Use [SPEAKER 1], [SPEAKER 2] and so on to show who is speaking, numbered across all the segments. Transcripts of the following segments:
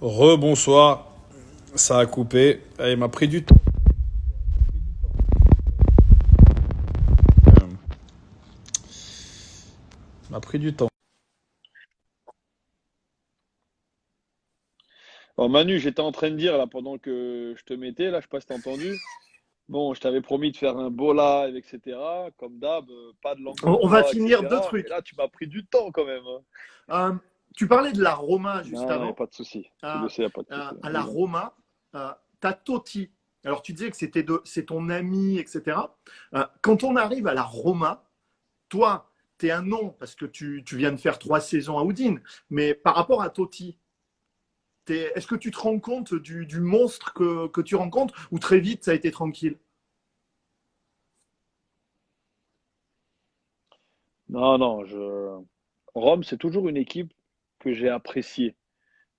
[SPEAKER 1] Rebonsoir, ça a coupé. Il m'a pris du temps. Il m'a pris du temps.
[SPEAKER 2] Alors Manu, j'étais en train de dire là pendant que je te mettais, là, je sais pas si t'as entendu. Bon, je t'avais promis de faire un beau live, etc. Comme d'hab, pas de langue de
[SPEAKER 3] On va
[SPEAKER 2] bois,
[SPEAKER 3] finir deux
[SPEAKER 2] etc. Et
[SPEAKER 3] trucs.
[SPEAKER 2] là, tu m'as pris du temps quand même, hein.
[SPEAKER 3] Euh, Tu parlais de la Roma juste
[SPEAKER 2] Non, non, il n'y a
[SPEAKER 3] avant.
[SPEAKER 2] pas de souci. Tu
[SPEAKER 3] Euh,
[SPEAKER 2] le sais, il n'y a pas de souci.
[SPEAKER 3] à la
[SPEAKER 2] Dis-moi.
[SPEAKER 3] Roma, tu as Totti. Alors, tu disais que c'est ton ami, etc. Quand on arrive à la Roma, toi, tu es un nom parce que tu viens de faire 3 saisons à Udine. Mais par rapport à Totti, est-ce que tu te rends compte du monstre que tu rencontres ou très vite, ça a été tranquille?
[SPEAKER 2] Non, non, Rome, c'est toujours une équipe que j'ai appréciée.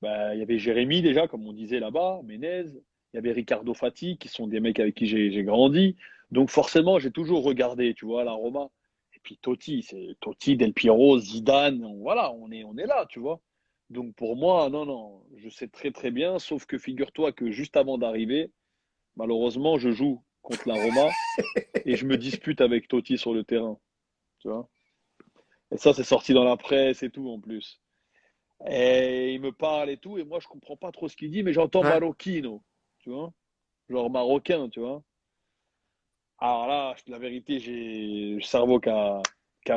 [SPEAKER 2] Bah, il y avait Jérémy déjà, comme on disait là-bas, Menez, il y avait Ricardo Fati, qui sont des mecs avec qui j'ai grandi. Donc forcément, j'ai toujours regardé, tu vois, la Roma. Et puis Totti, c'est Totti, Del Piero, Zidane, voilà, on est là, tu vois. Donc pour moi, non, non, je sais très très bien, sauf que figure-toi que juste avant d'arriver, malheureusement, je joue contre la Roma et je me dispute avec Totti sur le terrain, tu vois. Et ça, c'est sorti dans la presse et tout en plus. Et il me parle et tout, et moi je comprends pas trop ce qu'il dit, mais j'entends
[SPEAKER 3] Ouais.
[SPEAKER 2] Marocchino, tu vois, genre marocain, tu vois. Alors là, la vérité, j'ai le cerveau qui a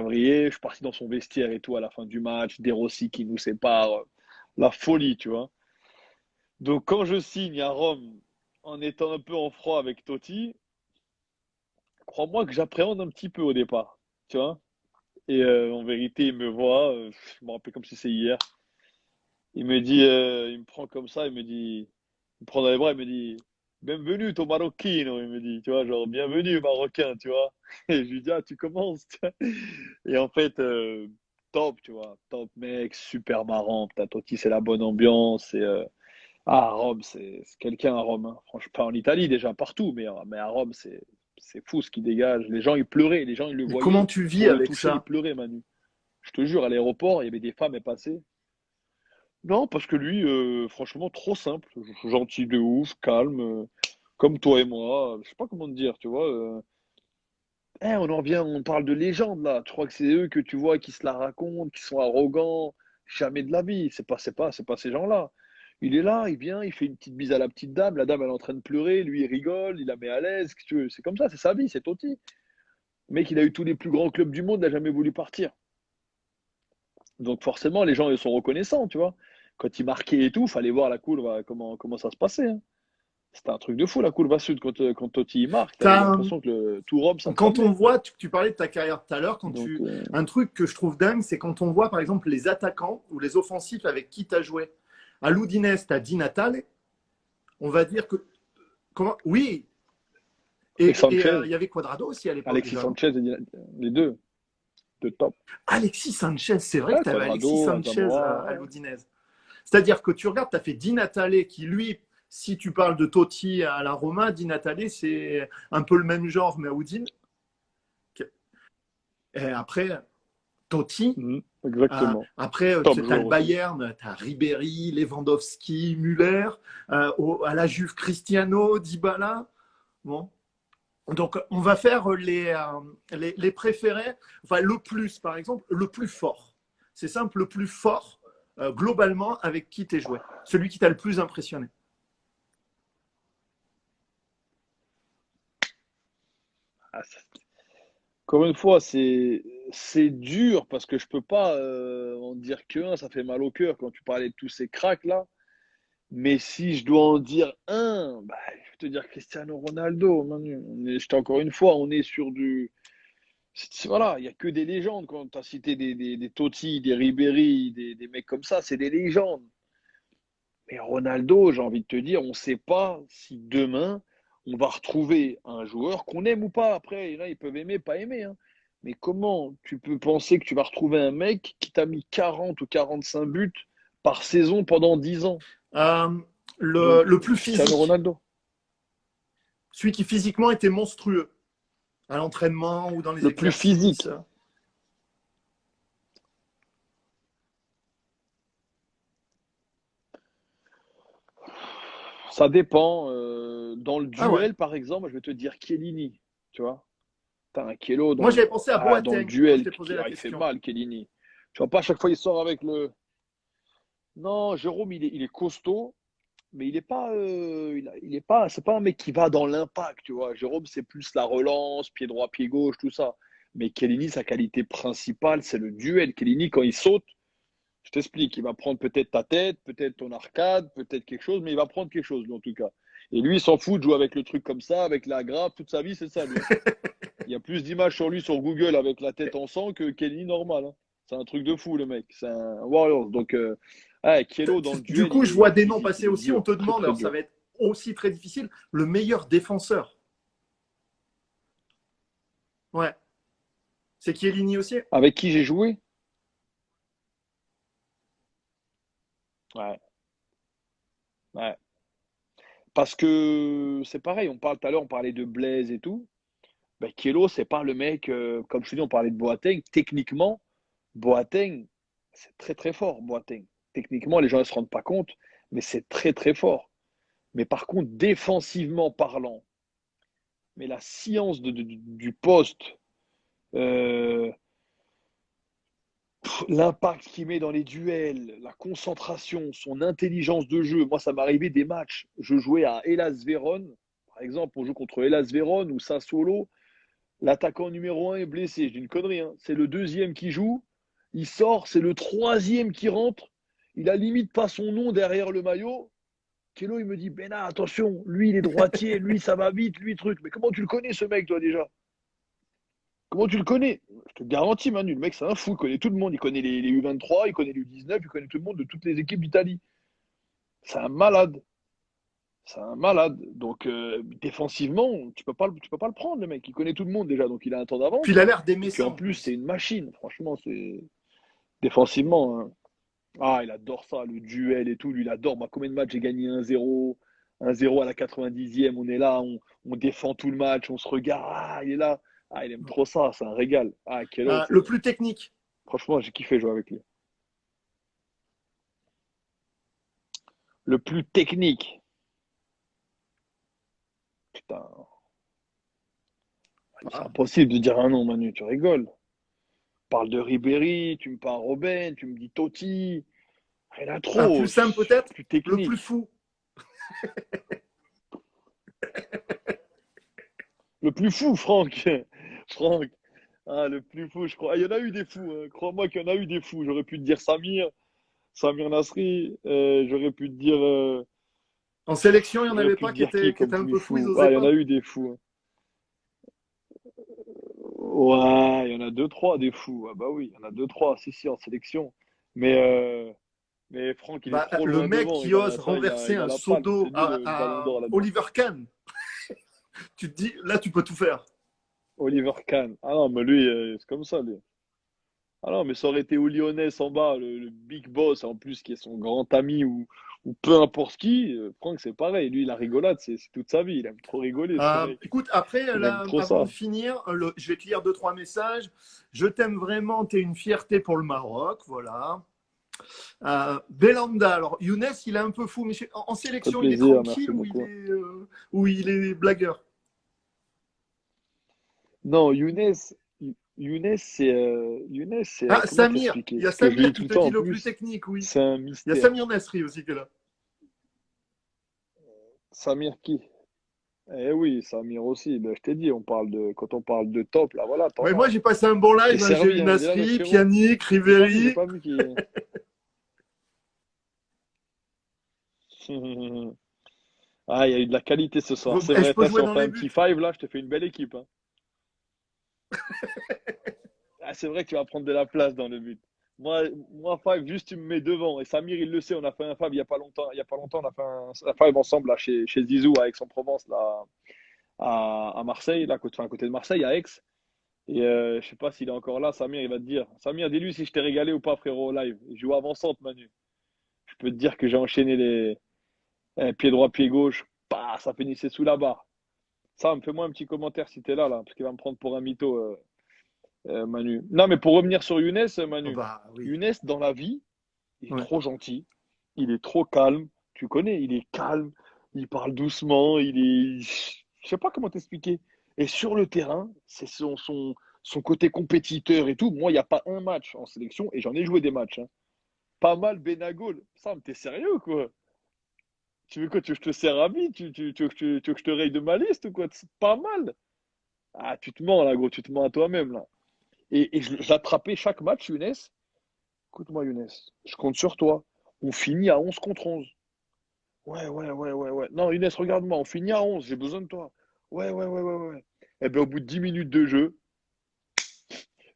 [SPEAKER 2] vrillé. Je suis parti dans son vestiaire et tout à la fin du match, des Rossi qui nous séparent, la folie, tu vois. Donc quand je signe à Rome en étant un peu en froid avec Totti, crois-moi que j'appréhende un petit peu au départ, tu vois. Et en vérité, il me voit, je me rappelle comme si c'est hier. Il me dit, il me prend comme ça, il me prend dans les bras, il me dit, Bienvenue, ton Maroccino, il me dit, tu vois, genre, bienvenue, Marocain, tu vois. Et je lui dis, ah, tu commences, tu vois. Et en fait, top, tu vois, top mec, super marrant, putain, Totti, c'est la bonne ambiance, à Rome, c'est quelqu'un à Rome, hein. Franchement, pas en Italie déjà, partout, mais à Rome, c'est fou ce qui dégage. Les gens, ils pleuraient, les gens, ils le
[SPEAKER 3] Et comment
[SPEAKER 2] voyaient,
[SPEAKER 3] tu vis
[SPEAKER 2] pour le
[SPEAKER 3] avec
[SPEAKER 2] toucher, ils
[SPEAKER 3] ça?
[SPEAKER 2] pleuraient, Manu. Je te jure, à l'aéroport, il y avait des femmes, elles passaient. Non, parce que lui, franchement, trop simple, gentil de ouf, calme, comme toi et moi. Je sais pas comment te dire, tu vois. On en vient, on parle de légende là. Tu crois que c'est eux que tu vois qui se la racontent, qui sont arrogants, jamais de la vie. C'est pas ces gens-là. Il est là, il vient, il fait une petite bise à la petite dame. La dame, elle est en train de pleurer, lui, il rigole, il la met à l'aise. Qu'est-ce que tu veux. C'est comme ça, c'est sa vie, c'est Totti. Le mec, il a eu tous les plus grands clubs du monde, il n'a jamais voulu partir. Donc forcément, les gens ils sont reconnaissants, tu vois. Quand il marquait et tout, fallait voir la courbe, comment ça se passait, hein. C'était un truc de fou la courbe sud quand Totti il marque. Tu avais
[SPEAKER 3] T'as,
[SPEAKER 2] l'impression que tout Rome, ça
[SPEAKER 3] Quand on
[SPEAKER 2] tremblait.
[SPEAKER 3] voit, tu parlais de ta carrière tout à l'heure,
[SPEAKER 2] Donc,
[SPEAKER 3] un truc que je trouve dingue, c'est quand on voit par exemple les attaquants ou les offensifs avec qui tu as joué. À l'Udinese, tu as Di Natale, on va dire que. Oui,
[SPEAKER 2] et
[SPEAKER 3] il
[SPEAKER 2] Sanchez,
[SPEAKER 3] y avait Quadrado aussi à l'époque
[SPEAKER 2] Alexis
[SPEAKER 3] déjà, non?
[SPEAKER 2] Sanchez, les deux, de top.
[SPEAKER 3] Alexis Sanchez, c'est vrai que
[SPEAKER 2] Ouais,
[SPEAKER 3] tu avais Alexis
[SPEAKER 2] Quadrado,
[SPEAKER 3] Sanchez
[SPEAKER 2] Zamora,
[SPEAKER 3] à
[SPEAKER 2] ouais.
[SPEAKER 3] l'Udinese. C'est-à-dire que tu regardes, tu as fait Di Natale qui, lui, si tu parles de Totti à la Roma, Di Natale, c'est un peu le même genre, mais à Udine. Et après, Totti.
[SPEAKER 2] Exactement.
[SPEAKER 3] Après, tu
[SPEAKER 2] Top
[SPEAKER 3] as
[SPEAKER 2] joueur
[SPEAKER 3] le
[SPEAKER 2] aussi.
[SPEAKER 3] Bayern, tu as Ribéry, Lewandowski, Müller. À la Juve, Cristiano, Dybala. Bon. Donc, on va faire les préférés. Enfin, le plus, par exemple, le plus fort. C'est simple, le plus fort, globalement, avec qui tu es joué. Celui qui t'a le plus impressionné.
[SPEAKER 2] Ah, encore une fois, c'est dur parce que je peux pas en dire qu'un, ça fait mal au cœur quand tu parlais de tous ces cracks là. Mais si je dois en dire un, bah, je vais te dire Cristiano Ronaldo, Manu. J'étais encore une fois, on est sur du. Voilà, il n'y a que des légendes. Quand tu as cité des Totti, des Ribéry, des mecs comme ça, c'est des légendes. Mais Ronaldo, j'ai envie de te dire, on ne sait pas si demain, on va retrouver un joueur qu'on aime ou pas. Après, là, ils peuvent aimer, pas aimer, hein. Mais comment tu peux penser que tu vas retrouver un mec qui t'a mis 40 ou 45 buts par saison pendant 10 ans?
[SPEAKER 3] Euh,
[SPEAKER 2] Donc,
[SPEAKER 3] le plus
[SPEAKER 2] Cristiano
[SPEAKER 3] physique.
[SPEAKER 2] Ronaldo.
[SPEAKER 3] Celui qui physiquement était monstrueux. À l'entraînement ou dans les
[SPEAKER 2] Le plus
[SPEAKER 3] exercices.
[SPEAKER 2] physique. Ça dépend. Dans le
[SPEAKER 3] Ah ouais.
[SPEAKER 2] duel, par exemple, je vais te dire Chiellini. Tu vois? T'as un Chiello
[SPEAKER 3] Moi, j'avais pensé à
[SPEAKER 2] dans le
[SPEAKER 3] Boateng quand je
[SPEAKER 2] duel.
[SPEAKER 3] t'ai posé la
[SPEAKER 2] Il fait
[SPEAKER 3] question.
[SPEAKER 2] mal, Chiellini. Tu vois pas, à chaque fois, il sort avec le. Non, Jérôme, il est costaud, mais il est pas. Il est pas. C'est pas un mec qui va dans l'impact, tu vois. Jérôme, c'est plus la relance, pied droit, pied gauche, tout ça. Mais Chiellini, sa qualité principale, c'est le duel. Chiellini, quand il saute, je t'explique, il va prendre peut-être ta tête, peut-être ton arcade, peut-être quelque chose, mais il va prendre quelque chose, lui, en tout cas. Et lui, il s'en fout de jouer avec le truc comme ça, avec la grappe, toute sa vie, c'est ça, lui, hein. Il y a plus d'images sur lui sur Google avec la tête en sang que Kelly normal, hein. C'est un truc de fou, le mec. C'est un Warriors. Donc, ouais, Kielo dans le
[SPEAKER 3] Du
[SPEAKER 2] duel,
[SPEAKER 3] coup, je vois des noms
[SPEAKER 2] physique,
[SPEAKER 3] passer
[SPEAKER 2] il est
[SPEAKER 3] aussi. On
[SPEAKER 2] dur,
[SPEAKER 3] te
[SPEAKER 2] très
[SPEAKER 3] demande,
[SPEAKER 2] très
[SPEAKER 3] alors ça
[SPEAKER 2] dur.
[SPEAKER 3] va être aussi très difficile, le meilleur défenseur. Ouais. C'est Chiellini aussi?
[SPEAKER 2] Avec qui j'ai joué? Ouais, ouais. Parce que c'est pareil, on parle tout à l'heure, on parlait de Blaise et tout. Ben, Kielo, c'est pas le mec, comme je te dis, on parlait de Boateng. Techniquement, Boateng, c'est très très fort, Boateng. Techniquement, les gens ne se rendent pas compte, mais c'est très très fort. Mais par contre, défensivement parlant, mais la science du poste, euh, l'impact qu'il met dans les duels, la concentration, son intelligence de jeu. Moi, ça m'est arrivé des matchs. Je jouais à Hellas Vérone, par exemple, on joue contre Hellas Vérone ou Sassuolo. L'attaquant numéro 1 est blessé. Je dis une connerie, hein. C'est le deuxième qui joue. Il sort, c'est le troisième qui rentre. Il a limite pas son nom derrière le maillot. Kelo, il me dit, Bena, attention, lui, il est droitier, lui, ça va vite, lui, truc. Mais comment tu le connais, ce mec, toi, déjà? Comment tu le connais? Je te garantis, Manu, le mec, c'est un fou. Il connaît tout le monde. Il connaît les U23, il connaît les U19, il connaît tout le monde de toutes les équipes d'Italie. C'est un malade. C'est un malade. Donc, défensivement, tu peux pas le prendre, le mec. Il connaît tout le monde déjà, donc il a un temps
[SPEAKER 3] Puis il
[SPEAKER 2] d'avance.
[SPEAKER 3] a l'air
[SPEAKER 2] Et
[SPEAKER 3] d'aimer
[SPEAKER 2] puis
[SPEAKER 3] ça
[SPEAKER 2] en
[SPEAKER 3] en
[SPEAKER 2] plus, c'est
[SPEAKER 3] plus.
[SPEAKER 2] une machine. Franchement, c'est défensivement, hein. Ah, il adore ça, le duel et tout. Lui, il adore. Moi, combien de matchs j'ai gagné 1-0, 1-0 à la 90e. On est là, on défend tout le match, on se regarde. Ah, il est là. Ah, il aime trop ça. C'est un régal. Ah, Kelo,
[SPEAKER 3] Le
[SPEAKER 2] c'est.
[SPEAKER 3] plus technique.
[SPEAKER 2] Franchement, j'ai kiffé jouer avec lui. Le plus technique. Putain, c'est
[SPEAKER 3] Ah,
[SPEAKER 2] impossible de dire un nom, Manu. Tu rigoles. Parle de Ribéry, tu me parles Robben, tu me dis Totti. Il y en a
[SPEAKER 3] un plus
[SPEAKER 2] trop.
[SPEAKER 3] simple peut-être,
[SPEAKER 2] Plus
[SPEAKER 3] le plus
[SPEAKER 2] technique.
[SPEAKER 3] fou.
[SPEAKER 2] Le plus fou, Franck. Franck. Ah, le plus fou, je crois. Ah, il y en a eu des fous, hein. Crois-moi qu'il y en a eu des fous. J'aurais pu te dire Samir, Samir Nasri. J'aurais pu te dire.
[SPEAKER 3] En sélection, il n'y en
[SPEAKER 2] J'aurais
[SPEAKER 3] avait
[SPEAKER 2] pu
[SPEAKER 3] pas
[SPEAKER 2] te dire qui
[SPEAKER 3] qui
[SPEAKER 2] comme
[SPEAKER 3] était un
[SPEAKER 2] plus
[SPEAKER 3] peu fou, ils
[SPEAKER 2] fou.
[SPEAKER 3] n'osaient
[SPEAKER 2] Ah, il y en a
[SPEAKER 3] pas.
[SPEAKER 2] eu des fous, hein. Ouais, il y en a deux, trois des fous. Ah, bah oui, il y en a deux, trois, si, si, en sélection. Mais, euh, mais Franck, il est
[SPEAKER 3] Bah,
[SPEAKER 2] trop
[SPEAKER 3] le
[SPEAKER 2] loin
[SPEAKER 3] mec
[SPEAKER 2] devant.
[SPEAKER 3] qui ose renverser
[SPEAKER 2] Il a
[SPEAKER 3] un
[SPEAKER 2] la
[SPEAKER 3] seau
[SPEAKER 2] palme.
[SPEAKER 3] d'eau
[SPEAKER 2] C'est lui le ballon
[SPEAKER 3] à
[SPEAKER 2] d'or là-dedans.
[SPEAKER 3] Oliver Kahn, tu te dis, là, tu peux tout faire.
[SPEAKER 2] Oliver Kahn. Ah non, mais lui, c'est comme ça, lui. Ah non, mais ça aurait été au Lyonnais en bas, le big boss, en plus, qui est son grand ami ou peu importe qui. Franck, c'est pareil. Lui, la rigolade, c'est toute sa vie. Il aime trop rigoler, ce mec.
[SPEAKER 3] Écoute, après,
[SPEAKER 2] Il aime
[SPEAKER 3] là,
[SPEAKER 2] trop
[SPEAKER 3] avant de
[SPEAKER 2] ça.
[SPEAKER 3] finir, je vais te lire deux, trois messages. Je t'aime vraiment, tu es une fierté pour le Maroc, voilà. Belanda, alors Younes, il est un peu fou, mais en
[SPEAKER 2] Ça fait
[SPEAKER 3] sélection, il est
[SPEAKER 2] plaisir, merci
[SPEAKER 3] tranquille
[SPEAKER 2] beaucoup.
[SPEAKER 3] ou il est blagueur?
[SPEAKER 2] Non, Younes, c'est,
[SPEAKER 3] Ah,
[SPEAKER 2] comment
[SPEAKER 3] Samir, il
[SPEAKER 2] t'expliquer?
[SPEAKER 3] y a
[SPEAKER 2] Parce que je
[SPEAKER 3] Samir
[SPEAKER 2] lis tout
[SPEAKER 3] qui
[SPEAKER 2] le
[SPEAKER 3] te
[SPEAKER 2] temps
[SPEAKER 3] dit
[SPEAKER 2] en
[SPEAKER 3] le plus
[SPEAKER 2] plus.
[SPEAKER 3] technique, oui.
[SPEAKER 2] C'est un
[SPEAKER 3] Il y a
[SPEAKER 2] mystère.
[SPEAKER 3] Samir Nasri aussi qui est là.
[SPEAKER 2] Samir qui? Eh oui, Samir aussi. Ben, je t'ai dit, quand on parle de top, là, voilà, t'en
[SPEAKER 3] Mais moi,
[SPEAKER 2] as.
[SPEAKER 3] j'ai passé un bon
[SPEAKER 2] Je t'ai
[SPEAKER 3] live, hein. J'ai eu
[SPEAKER 2] servi, hein. Il est là, le
[SPEAKER 3] Nasri,
[SPEAKER 2] frérot.
[SPEAKER 3] Pjanic,
[SPEAKER 2] J'ai
[SPEAKER 3] Riveri.
[SPEAKER 2] pas vu qui. Ah, il y a eu de la qualité ce soir. C'est
[SPEAKER 3] Je
[SPEAKER 2] vrai.
[SPEAKER 3] peux
[SPEAKER 2] Putain, si
[SPEAKER 3] jouer
[SPEAKER 2] on
[SPEAKER 3] dans
[SPEAKER 2] fait
[SPEAKER 3] les
[SPEAKER 2] un petit
[SPEAKER 3] buts.
[SPEAKER 2] five, là, je te fais une belle équipe, hein. Ah, c'est vrai que tu vas prendre de la place dans le but. Moi, five, juste tu me mets devant. Et Samir, il le sait, on a fait un five il y a pas longtemps. Il y a pas longtemps, on a fait un five ensemble là, chez Zizou à Aix-en-Provence, là, à Marseille, là, à côté de Marseille, à Aix. Et je sais pas s'il est encore là, Samir, il va te dire. Samir, dis-lui si je t'ai régalé ou pas, frérot, au live. Il joue avant-centre, Manu. Je peux te dire que j'ai enchaîné les pied droit, pied gauche. Bah, ça finissait sous la barre. Sam, fais-moi un petit commentaire si t'es là, là, parce qu'il va me prendre pour un mytho, Manu. Non, mais pour revenir sur Younes,
[SPEAKER 3] Oh,
[SPEAKER 2] Manu.
[SPEAKER 3] bah oui.
[SPEAKER 2] Younes, dans la vie, il est
[SPEAKER 3] Ouais.
[SPEAKER 2] trop gentil. Il est trop calme. Tu connais, il est calme. il parle doucement, il est. Je sais pas comment t'expliquer. Et sur le terrain, c'est son côté compétiteur et tout. Moi, il n'y a pas un match en sélection, et j'en ai joué des matchs, hein. Pas mal Benagol. Sam, t'es sérieux, quoi? Tu veux quoi? Tu veux que je te sers à vie? Tu veux que je te raye de ma liste ou quoi? C'est pas mal. Ah, tu te mens là, gros, tu te mens à toi-même là. Et j'attrapais chaque match, Younes. Écoute-moi, Younes, je compte sur toi. On finit à 11 contre 11. Ouais, ouais, ouais, ouais, ouais. Non, Younes, regarde-moi, on finit à 11, j'ai besoin de toi. Ouais, ouais, ouais, ouais, ouais. Et bien, au bout de 10 minutes de jeu,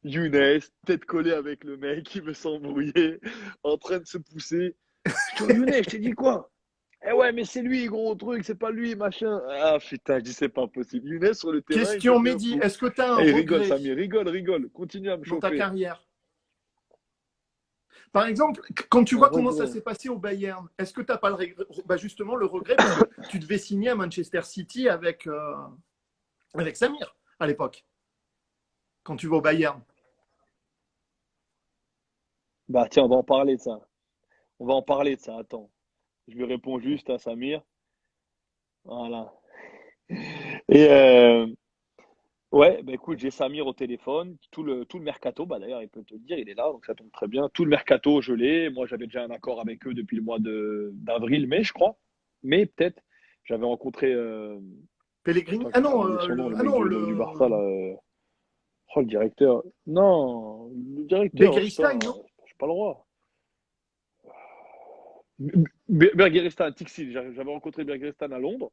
[SPEAKER 2] Younes, tête collée avec le mec, qui veut s'embrouiller, en train de se pousser. Je dis, oh, Younes, je t'ai dit quoi? Eh ouais, mais c'est lui, gros truc, c'est pas lui, machin. Ah putain, je dis, c'est pas possible. Younes, sur le terrain, il
[SPEAKER 3] Question
[SPEAKER 2] devient
[SPEAKER 3] Mehdi,
[SPEAKER 2] fou.
[SPEAKER 3] est-ce que tu as un
[SPEAKER 2] Eh, il rigole,
[SPEAKER 3] regret
[SPEAKER 2] Samir, rigole, rigole. Continue à me
[SPEAKER 3] dans ta
[SPEAKER 2] chauffer.
[SPEAKER 3] carrière? Par exemple, quand tu
[SPEAKER 2] Un
[SPEAKER 3] vois comment ça
[SPEAKER 2] regret.
[SPEAKER 3] s'est passé au Bayern, est-ce que tu n'as pas justement le regret parce que tu devais signer à Manchester City avec Samir à l'époque, quand tu vas au Bayern?
[SPEAKER 2] Bah tiens, on va en parler de ça. On va en parler de ça, attends. Je lui réponds juste à Samir. Voilà. Et ouais, bah écoute, j'ai Samir au téléphone, tout le mercato, bah d'ailleurs, il peut te le dire, il est là, donc ça tombe très bien. Tout le mercato, je l'ai. Moi, j'avais déjà un accord avec eux depuis le mois d'avril, mai, je crois. Mais peut-être, j'avais rencontré,
[SPEAKER 3] Pellegrini?
[SPEAKER 2] putain,
[SPEAKER 3] Ah
[SPEAKER 2] j'ai
[SPEAKER 3] non,
[SPEAKER 2] oublié son nom, le
[SPEAKER 3] ah
[SPEAKER 2] mec
[SPEAKER 3] non,
[SPEAKER 2] du Barça, là. Oh, le directeur. Non, le directeur, putain,
[SPEAKER 3] Begeristain, non?
[SPEAKER 2] j'ai pas le droit. Bergeristan, Tixi, j'avais rencontré Bergeristan à Londres,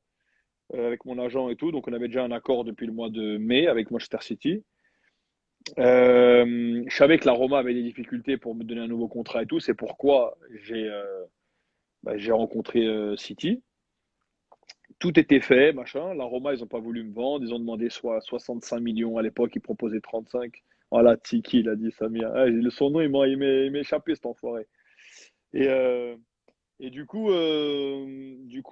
[SPEAKER 2] avec mon agent et tout, donc on avait déjà un accord depuis le mois de mai avec Manchester City. Je savais que la Roma avait des difficultés pour me donner un nouveau contrat et tout. C'est pourquoi j'ai rencontré City. Tout était fait, machin. La Roma, ils n'ont pas voulu me vendre. Ils ont demandé soit 65 millions à l'époque. Ils proposaient 35. Voilà, Tiki, il a dit Samir. Ah, son nom, il m'est échappé, cet enfoiré. Et, euh, et du coup,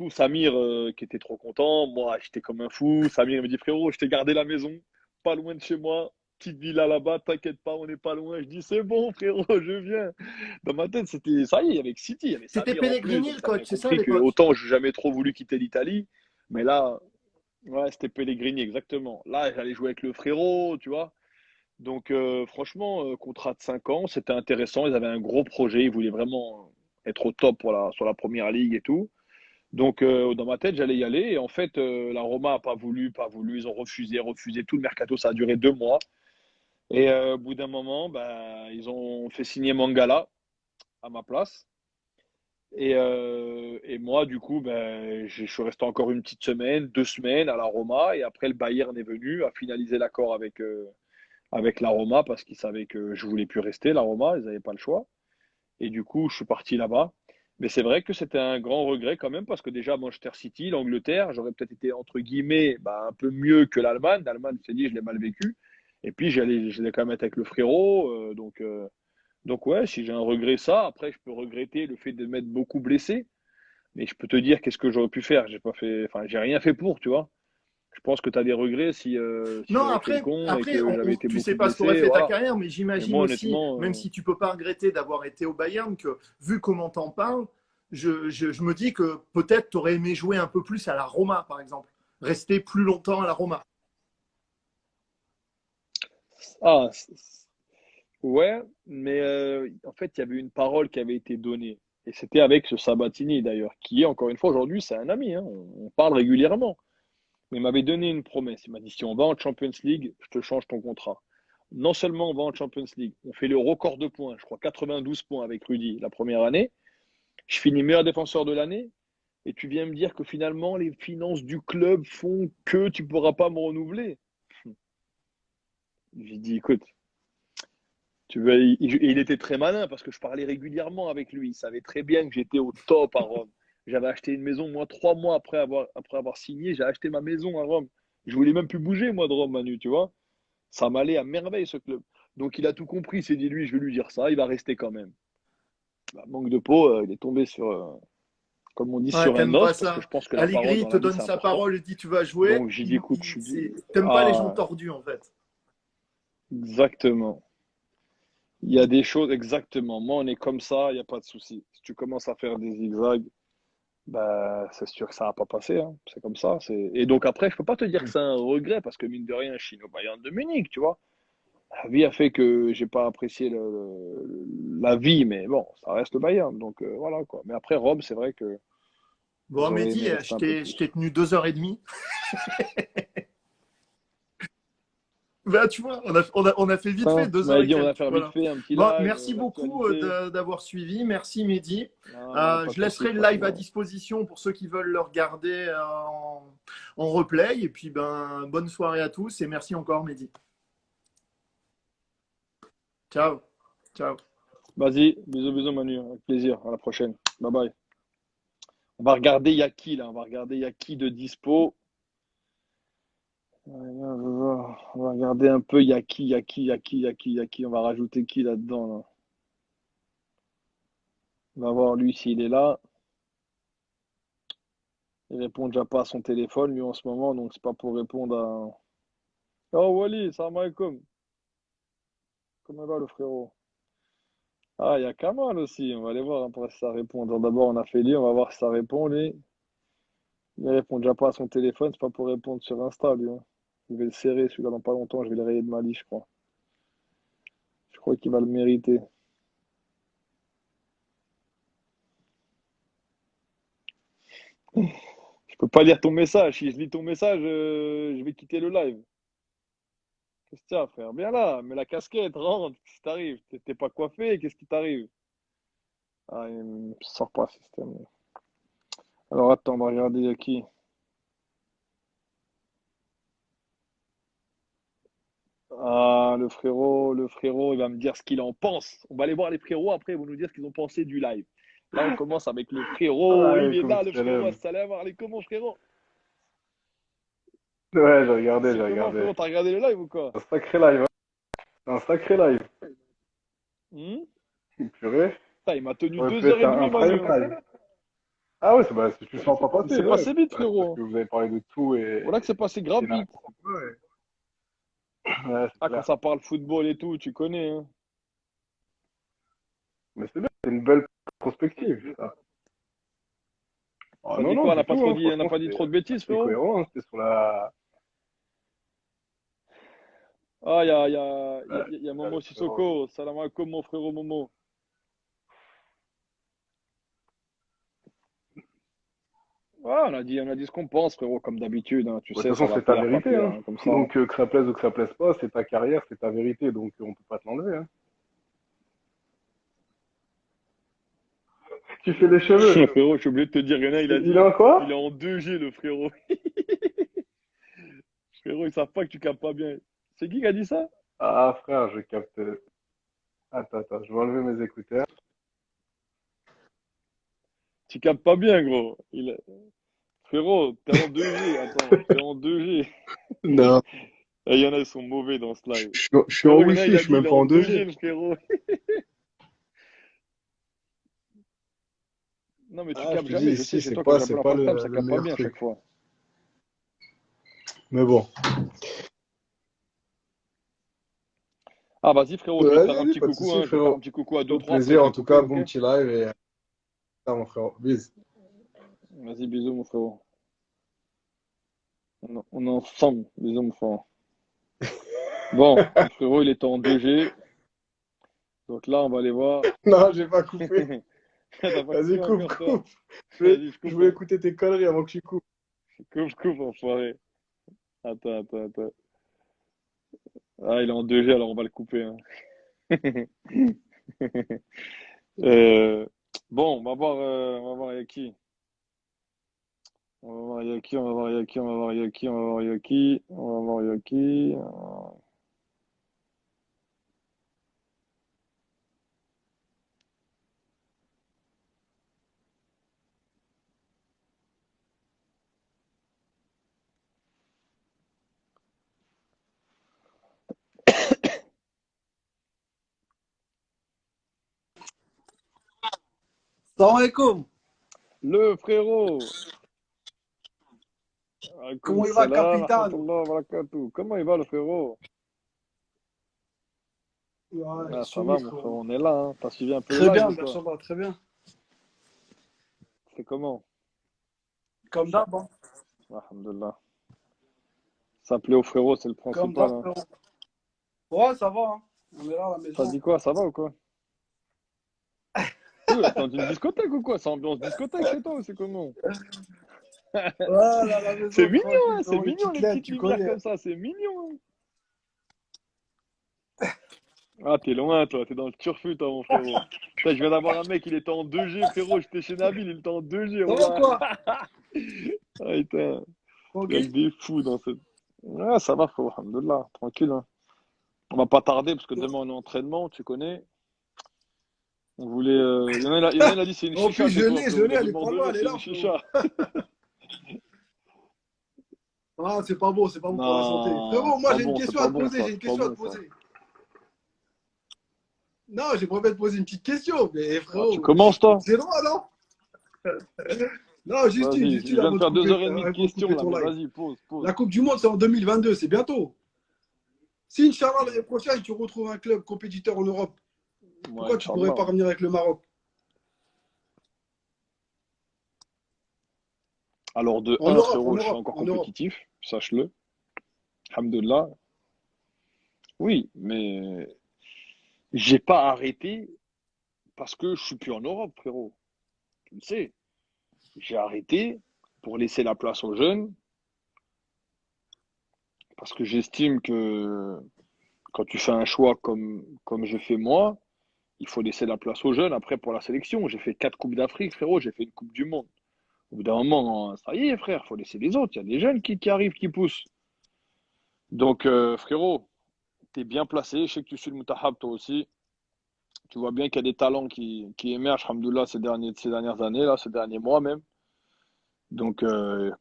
[SPEAKER 2] Samir, qui était trop content, moi, j'étais comme un fou. Samir il me dit, frérot, je t'ai gardé la maison, pas loin de chez moi, petite villa là-bas, t'inquiète pas, on n'est pas loin. Je dis, c'est bon, frérot, je viens. Dans ma tête, c'était ça y est, avec City, il y avait
[SPEAKER 3] C'était
[SPEAKER 2] Samir en plus,
[SPEAKER 3] Pellegrini
[SPEAKER 2] donc
[SPEAKER 3] le
[SPEAKER 2] tu as bien
[SPEAKER 3] coach, c'est ça à
[SPEAKER 2] compris que
[SPEAKER 3] l'époque?
[SPEAKER 2] autant j'ai jamais trop voulu quitter l'Italie, mais là, ouais, c'était Pellegrini, exactement. Là, j'allais jouer avec le frérot, tu vois. Donc, franchement, contrat de 5 ans, c'était intéressant. Ils avaient un gros projet. Ils voulaient vraiment être au top sur la première ligue et tout. Donc, dans ma tête, j'allais y aller. Et en fait, la Roma n'a pas voulu, pas voulu. Ils ont refusé, refusé. Tout le mercato, ça a duré 2 mois. Et au bout d'un moment, bah, ils ont fait signer Mangala à ma place. Et moi, du coup, ben, je suis resté encore une petite semaine, 2 semaines à la Roma. Et après, le Bayern est venu, a finalisé l'accord avec la Roma parce qu'ils savaient que je voulais plus rester, la Roma, ils n'avaient pas le choix. Et du coup, je suis parti là-bas. Mais c'est vrai que c'était un grand regret quand même parce que déjà, Manchester City, l'Angleterre, j'aurais peut-être été entre guillemets bah, un peu mieux que l'Allemagne. L'Allemagne, je t'ai dit, je l'ai mal vécu. Et puis, j'allais quand même être avec le frérot. Donc ouais, si j'ai un regret, ça. Après, je peux regretter le fait de m'être beaucoup blessé. Mais je peux te dire qu'est-ce que j'aurais pu faire. J'ai pas fait, enfin, j'ai rien fait pour, tu vois. Je pense que tu as des regrets si
[SPEAKER 3] Non,
[SPEAKER 2] j'avais fait le con et que j'avais été
[SPEAKER 3] tu sais
[SPEAKER 2] beaucoup
[SPEAKER 3] pas ce qu'aurait
[SPEAKER 2] blessé.
[SPEAKER 3] fait ta
[SPEAKER 2] Voilà.
[SPEAKER 3] carrière, mais
[SPEAKER 2] Mais
[SPEAKER 3] j'imagine
[SPEAKER 2] moi,
[SPEAKER 3] aussi, même
[SPEAKER 2] honnêtement,
[SPEAKER 3] si tu peux pas regretter d'avoir été au Bayern, que vu comment t'en parles, je me dis que peut-être tu aurais aimé jouer un peu plus à la Roma, par exemple. Rester plus longtemps à la Roma.
[SPEAKER 2] ah, ouais, mais en fait, il y avait une parole qui avait été donnée. Et c'était avec ce Sabatini, d'ailleurs, qui est, encore une fois, aujourd'hui, c'est un ami, hein, on parle régulièrement. Mais il m'avait donné une promesse. Il m'a dit, si on va en Champions League, je te change ton contrat. Non seulement on va en Champions League, on fait le record de points, je crois 92 points avec Rudy la première année. Je finis meilleur défenseur de l'année. Et tu viens me dire que finalement, les finances du club font que tu ne pourras pas me renouveler. J'ai dit, écoute, il était très malin parce que je parlais régulièrement avec lui. Il savait très bien que j'étais au top à Rome. J'avais acheté une maison, moi, 3 mois après avoir signé, j'ai acheté ma maison à Rome. Je voulais même plus bouger, moi, de Rome, Manu, tu vois. Ça m'allait à merveille, ce club. Donc, il a tout compris. Il s'est dit, lui, je vais lui dire ça. Il va rester quand même. Bah, manque de peau, il est tombé comme on dit,
[SPEAKER 3] Ouais,
[SPEAKER 2] sur un
[SPEAKER 3] t'aimes pas
[SPEAKER 2] os parce que
[SPEAKER 3] ça.
[SPEAKER 2] je pense que la parole
[SPEAKER 3] Allegri
[SPEAKER 2] dans
[SPEAKER 3] te
[SPEAKER 2] la vie,
[SPEAKER 3] donne
[SPEAKER 2] c'est
[SPEAKER 3] sa
[SPEAKER 2] important.
[SPEAKER 3] parole et dit tu vas jouer.
[SPEAKER 2] Donc, j'ai dit, écoute,
[SPEAKER 3] T'aimes pas les gens
[SPEAKER 2] ah,
[SPEAKER 3] tordus, en fait.
[SPEAKER 2] exactement. Il y a des choses, exactement. Moi, on est comme ça, il n'y a pas de souci. Si tu commences à faire des zigzags, Bah, c'est sûr que ça va pas passer, hein. C'est comme ça. Et donc après, je peux pas te dire que c'est un regret parce que mine de rien, je suis au Bayern de Munich, tu vois. La vie a fait que j'ai pas apprécié la vie, mais bon, ça reste le Bayern. Donc voilà quoi. Mais après, Rome, c'est vrai que
[SPEAKER 3] Bon,
[SPEAKER 2] j'aurais
[SPEAKER 3] Mehdi,
[SPEAKER 2] aimé rester un peu
[SPEAKER 3] je
[SPEAKER 2] plus.
[SPEAKER 3] t'ai tenu 2h30. Bah, tu vois, on a fait vite fait,
[SPEAKER 2] Hein, tu
[SPEAKER 3] deux heures
[SPEAKER 2] m'avais
[SPEAKER 3] et
[SPEAKER 2] dit, on va
[SPEAKER 3] quelques.
[SPEAKER 2] faire vite
[SPEAKER 3] Voilà.
[SPEAKER 2] fait un petit
[SPEAKER 3] Bon,
[SPEAKER 2] live,
[SPEAKER 3] merci beaucoup
[SPEAKER 2] l'actualité.
[SPEAKER 3] d'avoir suivi. Merci, Mehdi.
[SPEAKER 2] Non, non, pas de
[SPEAKER 3] Je
[SPEAKER 2] souci,
[SPEAKER 3] laisserai le live à
[SPEAKER 2] franchement.
[SPEAKER 3] disposition pour ceux qui veulent le regarder en replay. Et puis, ben, bonne soirée à tous et merci encore, Mehdi. Ciao. Ciao.
[SPEAKER 2] Vas-y, bisous, bisous, Manu. Avec plaisir. À la prochaine. Bye bye. On va regarder Yaki là. On va regarder Yaki de dispo. On va regarder un peu Yaki. On va rajouter qui là-dedans là. On va voir lui s'il est là. Il répond déjà pas à son téléphone lui en ce moment, donc c'est pas pour répondre à. Oh Wally, salam alaikum. Comment va le frérot? Ah, il y a Kamal aussi. On va aller voir après si ça répond. D'abord, on a fait lui, on va voir si ça répond lui. Il répond déjà pas à son téléphone, c'est pas pour répondre sur Insta lui, hein. Je vais le serrer celui-là dans pas longtemps, je vais le rayer de ma liste, je crois. Je crois qu'il va le mériter. Je peux pas lire ton message. Si je lis ton message, je vais quitter le live. Qu'est-ce que tu frère? Viens là, mets la casquette, rentre. Qu'est-ce qui t'arrive? T'es pas coiffé, qu'est-ce qui t'arrive? Ah, il me sort pas le système. Alors attends, on va regarder il y a qui. Ah, le frérot, il va me dire ce qu'il en pense. On va aller voir les frérots après, ils vont nous dire ce qu'ils ont pensé du live. Là, on commence avec le frérot. Il est
[SPEAKER 4] Alaykoum
[SPEAKER 2] là, le frérot.
[SPEAKER 4] salam.
[SPEAKER 2] Assalamu alaikum, mon frérot.
[SPEAKER 4] Ouais, j'ai regardé,
[SPEAKER 2] C'est
[SPEAKER 4] j'ai
[SPEAKER 2] comment,
[SPEAKER 4] regardé.
[SPEAKER 2] frérot? T'as regardé le live ou quoi?
[SPEAKER 4] Un sacré live, hein. Un sacré live.
[SPEAKER 2] Hmm.
[SPEAKER 4] Purée.
[SPEAKER 2] Putain, il m'a tenu
[SPEAKER 4] Aurait pu
[SPEAKER 2] deux heures
[SPEAKER 4] être
[SPEAKER 2] et
[SPEAKER 4] un
[SPEAKER 2] demie, Manu,
[SPEAKER 4] prime
[SPEAKER 2] hein.
[SPEAKER 4] time. Ah ouais, bah, tu le sens pas
[SPEAKER 2] Il s'est
[SPEAKER 4] passer, ouais.
[SPEAKER 2] passé vite,
[SPEAKER 4] Parce
[SPEAKER 2] frérot.
[SPEAKER 4] que vous avez parlé de tout
[SPEAKER 2] Voilà que c'est passé grave
[SPEAKER 4] et
[SPEAKER 2] vite.
[SPEAKER 4] n'importe quoi. Ouais, c'est
[SPEAKER 2] Ah, quand
[SPEAKER 4] clair.
[SPEAKER 2] ça parle football et tout, tu connais, hein.
[SPEAKER 4] Mais c'est bien, c'est une belle prospective, ça. Ah
[SPEAKER 2] T'as
[SPEAKER 4] non,
[SPEAKER 2] dit
[SPEAKER 4] non,
[SPEAKER 2] quoi?
[SPEAKER 4] du tout, hein.
[SPEAKER 2] On n'a
[SPEAKER 4] Franchement,
[SPEAKER 2] pas dit trop de bêtises,
[SPEAKER 4] c'était
[SPEAKER 2] frérot?
[SPEAKER 4] cohérent, hein. C'était sur la.
[SPEAKER 2] Ah,
[SPEAKER 4] Ouais,
[SPEAKER 2] il y a
[SPEAKER 4] le
[SPEAKER 2] Momo
[SPEAKER 4] frérot.
[SPEAKER 2] Sissoko. Salam alaikum, mon frérot Momo. Ouais, on a dit ce qu'on pense, frérot, comme d'habitude, hein. Tu
[SPEAKER 4] Bon, de
[SPEAKER 2] sais,
[SPEAKER 4] toute
[SPEAKER 2] ça
[SPEAKER 4] façon,
[SPEAKER 2] va
[SPEAKER 4] c'est ta
[SPEAKER 2] plaire, pas
[SPEAKER 4] vérité,
[SPEAKER 2] plaire,
[SPEAKER 4] hein.
[SPEAKER 2] hein, comme ça, hein.
[SPEAKER 4] Donc, que ça plaise ou que ça plaise pas, c'est ta carrière, c'est ta vérité. Donc, on peut pas te l'enlever, hein. Tu fais les cheveux.
[SPEAKER 2] Frérot, je suis obligé de te dire, Renan, il a
[SPEAKER 4] Il est
[SPEAKER 2] dit,
[SPEAKER 4] en
[SPEAKER 2] il est
[SPEAKER 4] quoi?
[SPEAKER 2] en 2G, le frérot. Frérot, ils savent pas que tu captes pas bien. C'est qui a dit ça?
[SPEAKER 4] Ah, frère, je capte. Attends, je vais enlever mes écouteurs.
[SPEAKER 2] Tu captes pas bien, gros. Frérot, t'es en 2G. Attends, t'es en 2G.
[SPEAKER 4] Non,
[SPEAKER 2] Et il y en a, ils sont mauvais dans ce live.
[SPEAKER 4] je suis en
[SPEAKER 2] Frérot, il y en a,
[SPEAKER 4] Wi-Fi,
[SPEAKER 2] il
[SPEAKER 4] je
[SPEAKER 2] a
[SPEAKER 4] suis
[SPEAKER 2] dit, il
[SPEAKER 4] même
[SPEAKER 2] est
[SPEAKER 4] pas
[SPEAKER 2] en
[SPEAKER 4] en
[SPEAKER 2] 2G,
[SPEAKER 4] 2G.
[SPEAKER 2] le frérot. Non, mais tu
[SPEAKER 4] Ah, je
[SPEAKER 2] captes
[SPEAKER 4] te dis,
[SPEAKER 2] jamais, je sais,
[SPEAKER 4] ici,
[SPEAKER 2] c'est toi qui as déjà
[SPEAKER 4] c'est
[SPEAKER 2] un
[SPEAKER 4] pas
[SPEAKER 2] portable, ça
[SPEAKER 4] le
[SPEAKER 2] capte pas
[SPEAKER 4] meilleur
[SPEAKER 2] bien à chaque
[SPEAKER 4] truc.
[SPEAKER 2] fois.
[SPEAKER 4] Mais bon.
[SPEAKER 2] Ah, vas-y, frérot, je vais te
[SPEAKER 4] Ouais,
[SPEAKER 2] faire un
[SPEAKER 4] vas-y,
[SPEAKER 2] petit
[SPEAKER 4] pas de
[SPEAKER 2] coucou,
[SPEAKER 4] souci,
[SPEAKER 2] hein. Je vais faire un
[SPEAKER 4] frérot.
[SPEAKER 2] petit coucou à deux
[SPEAKER 4] Au
[SPEAKER 2] trois après je
[SPEAKER 4] plaisir,
[SPEAKER 2] vais
[SPEAKER 4] en tout
[SPEAKER 2] couper,
[SPEAKER 4] cas,
[SPEAKER 2] ok?
[SPEAKER 4] bon petit live et ça, mon frérot. Bis.
[SPEAKER 2] Vas-y, bisous, mon frérot. On est ensemble, bisous, mon frérot. Bon, le frérot, il est en 2G. Donc là, on va aller voir.
[SPEAKER 4] Non, j'ai pas coupé.
[SPEAKER 2] T'as pas
[SPEAKER 4] Vas-y,
[SPEAKER 2] coupé
[SPEAKER 4] coupe,
[SPEAKER 2] encore, toi?
[SPEAKER 4] coupe.
[SPEAKER 2] Vas-y, je
[SPEAKER 4] Je
[SPEAKER 2] coupe,
[SPEAKER 4] veux
[SPEAKER 2] hein.
[SPEAKER 4] écouter tes conneries avant que tu coupes.
[SPEAKER 2] Coupe, enfoiré. Attends. Ah, il est en 2G, alors on va le couper, hein. Euh, bon, on va voir il y a qui. On va voir il y a qui, on va voir il y a qui, on va voir il y a qui, on va voir il y a qui, on va voir il y a qui.
[SPEAKER 5] Salam alaikum.
[SPEAKER 2] Le frérot. Alaykoum
[SPEAKER 5] Comment il va,
[SPEAKER 2] salam,
[SPEAKER 5] capitaine?
[SPEAKER 2] rahmatullah, barakatuh. Comment il va, le frérot?
[SPEAKER 5] Ouais, je
[SPEAKER 2] Ah, ça
[SPEAKER 5] suis
[SPEAKER 2] va, mon
[SPEAKER 5] frérot.
[SPEAKER 2] frérot, on est là, hein. T'as suivi un peu le
[SPEAKER 5] Très
[SPEAKER 2] live
[SPEAKER 5] bien,
[SPEAKER 2] ou quoi?
[SPEAKER 5] Inch'Allah, très bien.
[SPEAKER 2] C'est comment?
[SPEAKER 5] Comme d'hab, hein.
[SPEAKER 2] Alhamdulillah. Ça plaît au frérot, c'est le
[SPEAKER 5] Comme
[SPEAKER 2] principal.
[SPEAKER 5] d'hab,
[SPEAKER 2] Hein.
[SPEAKER 5] frérot. Ouais, ça va, hein. On est là à la
[SPEAKER 2] Ça
[SPEAKER 5] maison.
[SPEAKER 2] dit quoi? Ça va ou quoi? T'es dans une discothèque ou quoi? C'est ambiance discothèque chez toi ou c'est comment?
[SPEAKER 5] Ouais, là, à la
[SPEAKER 2] C'est
[SPEAKER 5] maison,
[SPEAKER 2] mignon,
[SPEAKER 5] tranquille,
[SPEAKER 2] hein? C'est
[SPEAKER 5] frérot. Les
[SPEAKER 2] mignon
[SPEAKER 5] petites
[SPEAKER 2] les
[SPEAKER 5] lettres,
[SPEAKER 2] petites
[SPEAKER 5] tu
[SPEAKER 2] lumières
[SPEAKER 5] connais.
[SPEAKER 2] comme ça, c'est mignon. Hein. Ah, t'es loin, toi, t'es dans le turfu, toi, mon frérot. Putain, je viens d'avoir un mec, il était en 2G, frérot. J'étais chez Nabil, il était en 2G,
[SPEAKER 5] Ça va,
[SPEAKER 2] voilà.
[SPEAKER 5] quoi?
[SPEAKER 2] Ah, putain, il y a que
[SPEAKER 5] Tranquille?
[SPEAKER 2] des fous dans cette. Ouais, ça va, frérot, alhamdoulilah, tranquille. Hein. On va pas tarder parce que demain on est en entraînement, tu connais. On voulait. Il y en a, il a dit c'est une
[SPEAKER 5] En
[SPEAKER 2] chicha
[SPEAKER 5] plus,
[SPEAKER 2] chez toi,
[SPEAKER 5] je
[SPEAKER 2] frérot. Il
[SPEAKER 5] l'ai,
[SPEAKER 2] a
[SPEAKER 5] elle
[SPEAKER 2] dit
[SPEAKER 5] est pas loin,
[SPEAKER 2] Bordelais,
[SPEAKER 5] elle est
[SPEAKER 2] c'est
[SPEAKER 5] là,
[SPEAKER 2] une
[SPEAKER 5] frérot.
[SPEAKER 2] chicha.
[SPEAKER 5] Ah, c'est pas bon pour la santé.
[SPEAKER 2] Non,
[SPEAKER 5] Frérot,
[SPEAKER 2] c'est
[SPEAKER 5] moi,
[SPEAKER 2] pas
[SPEAKER 5] j'ai une
[SPEAKER 2] bon, c'est
[SPEAKER 5] question
[SPEAKER 2] pas
[SPEAKER 5] à te
[SPEAKER 2] bon
[SPEAKER 5] poser,
[SPEAKER 2] ça,
[SPEAKER 5] j'ai une
[SPEAKER 2] c'est pas
[SPEAKER 5] question à
[SPEAKER 2] bon
[SPEAKER 5] te
[SPEAKER 2] ça.
[SPEAKER 5] poser. Non, j'aimerais bien te poser une petite question, mais
[SPEAKER 2] Ah, tu
[SPEAKER 5] frérot,
[SPEAKER 2] commences toi?
[SPEAKER 5] j'ai le droit, non? Non,
[SPEAKER 2] Vas-y,
[SPEAKER 5] juste
[SPEAKER 2] je
[SPEAKER 5] une
[SPEAKER 2] viens de faire 2h30 de
[SPEAKER 5] avant de
[SPEAKER 2] questions
[SPEAKER 5] couper
[SPEAKER 2] là,
[SPEAKER 5] ton
[SPEAKER 2] mais
[SPEAKER 5] live.
[SPEAKER 2] vas-y, pause, pause.
[SPEAKER 5] La Coupe du Monde, c'est en 2022, c'est bientôt. Si, Inch'Allah, l'année prochaine, tu retrouves un club compétiteur en Europe,
[SPEAKER 2] Ouais,
[SPEAKER 5] pourquoi tu ne pourrais pas
[SPEAKER 2] Inch'Allah.
[SPEAKER 5] revenir avec le Maroc?
[SPEAKER 2] Alors de
[SPEAKER 5] En
[SPEAKER 2] 1,
[SPEAKER 5] Europe, en
[SPEAKER 2] frérot, je suis
[SPEAKER 5] Europe,
[SPEAKER 2] encore
[SPEAKER 5] en Europe.
[SPEAKER 2] compétitif, sache-le. Alhamdulillah. Oui, mais j'ai pas arrêté parce que je suis plus en Europe, frérot. Tu le sais. J'ai arrêté pour laisser la place aux jeunes parce que j'estime que quand tu fais un choix comme j'ai fait moi, il faut laisser la place aux jeunes. Après, pour la sélection, j'ai fait 4 Coupes d'Afrique, frérot, j'ai fait une Coupe du Monde. Au bout d'un moment, ça y est, frère, faut laisser les autres. Il y a des jeunes qui arrivent, qui poussent. Donc, frérot, t'es bien placé. Je sais que tu suis le Moutahab, toi aussi. Tu vois bien qu'il y a des talents qui émergent, alhamdoulilah, ces dernières années, là, ces derniers mois même. Donc,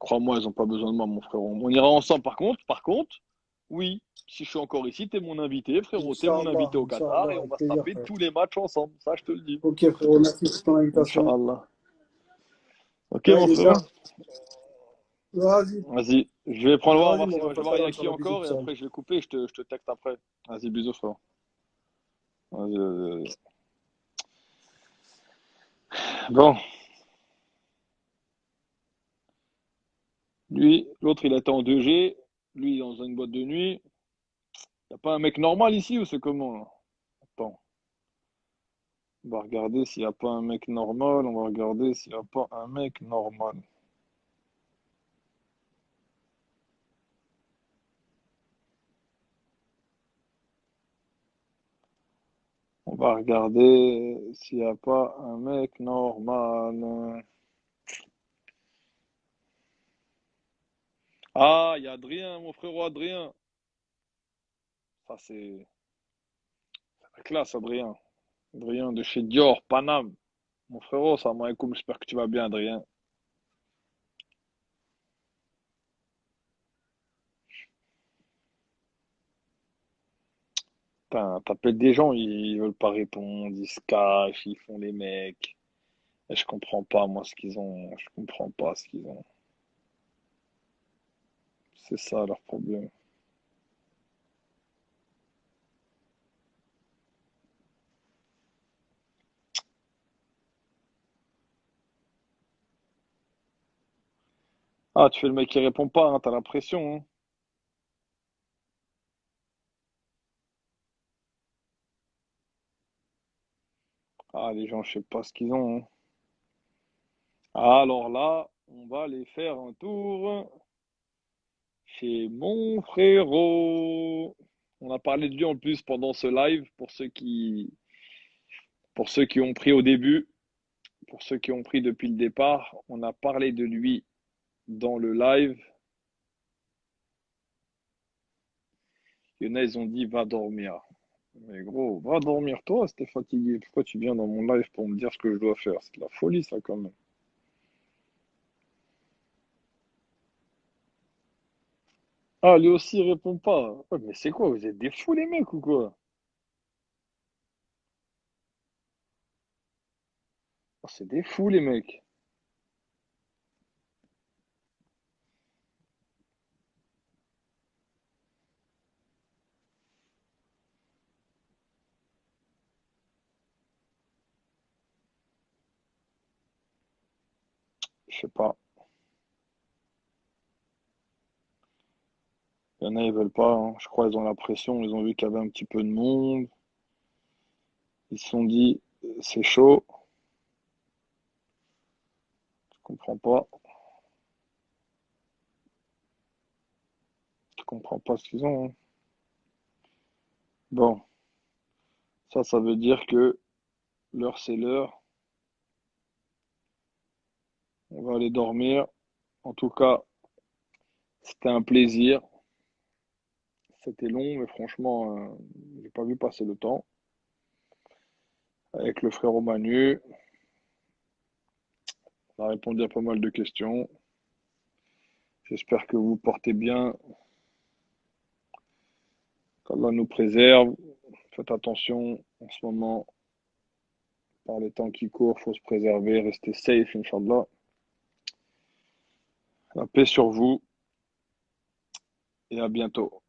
[SPEAKER 2] crois-moi, ils n'ont pas besoin de moi, mon frérot. On ira ensemble. Par contre, oui, si je suis encore ici, t'es mon invité, frérot. T'es mon
[SPEAKER 5] Inch'Allah,
[SPEAKER 2] invité au Qatar
[SPEAKER 5] Inch'Allah,
[SPEAKER 2] et on
[SPEAKER 5] avec
[SPEAKER 2] va se
[SPEAKER 5] plaisir,
[SPEAKER 2] taper
[SPEAKER 5] frère.
[SPEAKER 2] tous les matchs ensemble. Ça, je te le dis.
[SPEAKER 5] Ok, frérot, merci pour ton invitation.
[SPEAKER 2] Inch'Allah. Ok,
[SPEAKER 5] Ouais,
[SPEAKER 2] mon
[SPEAKER 5] déjà.
[SPEAKER 2] frérot.
[SPEAKER 5] Vas-y,
[SPEAKER 2] Vas-y. Je vais prendre voir,
[SPEAKER 5] vas-y, mon
[SPEAKER 2] je vais
[SPEAKER 5] Rafa,
[SPEAKER 2] voir il y
[SPEAKER 5] salam,
[SPEAKER 2] a qui
[SPEAKER 5] salam, bisous,
[SPEAKER 2] encore et
[SPEAKER 5] salam.
[SPEAKER 2] après je vais couper et je te texte après. Vas-y, bisous, frérot. Vas-y, vas-y, vas-y. Bon, lui, l'autre, il était en 2G. Lui, dans une boîte de nuit. Y a pas un mec normal ici ou c'est comment là? Attends. On va regarder s'il n'y a pas un mec normal. On va regarder s'il n'y a pas un mec normal. On va regarder s'il n'y a pas un mec normal. Ah, il y a Adrien, mon frérot Adrien. Ça, c'est la classe, Adrien. Adrien de chez Dior, Paname. Mon frérot, salam alaikum, j'espère que tu vas bien, Adrien. Putain, t'appelles des gens, ils veulent pas répondre, ils se cachent, ils font les mecs. Et je comprends pas, moi, ce qu'ils ont. Je comprends pas ce qu'ils ont. C'est ça leur problème. Ah, tu fais le mec qui répond pas, hein, t'as la pression, hein. Ah, les gens, je sais pas ce qu'ils ont, hein. Alors là, on va aller faire un tour chez mon frérot. On a parlé de lui en plus pendant ce live pour ceux qui ont pris au début, pour ceux qui ont pris depuis le départ. On a parlé de lui dans le live. Il y en a, ils ont dit va dormir. Mais gros, va dormir toi, si t'es fatigué. Pourquoi tu viens dans mon live pour me dire ce que je dois faire? C'est de la folie ça quand même. Ah, lui aussi il répond pas. Ouais, mais c'est quoi? Vous êtes des fous les mecs ou quoi? Ah, c'est des fous les mecs. Je sais pas. Il y en a, ils veulent pas, hein. Je crois qu'ils ont la pression. Ils ont vu qu'il y avait un petit peu de monde. Ils se sont dit, c'est chaud. Je comprends pas. Je comprends pas ce qu'ils ont, hein. Bon, ça veut dire que l'heure, c'est l'heure. On va aller dormir. En tout cas, c'était un plaisir. C'était long, mais franchement, j'ai pas vu passer le temps. Avec le frérot Manu, on a répondu à pas mal de questions. J'espère que vous vous portez bien, qu'Allah nous préserve. Faites attention en ce moment, par les temps qui courent, faut se préserver, rester safe, Inch'Allah. La paix sur vous et à bientôt.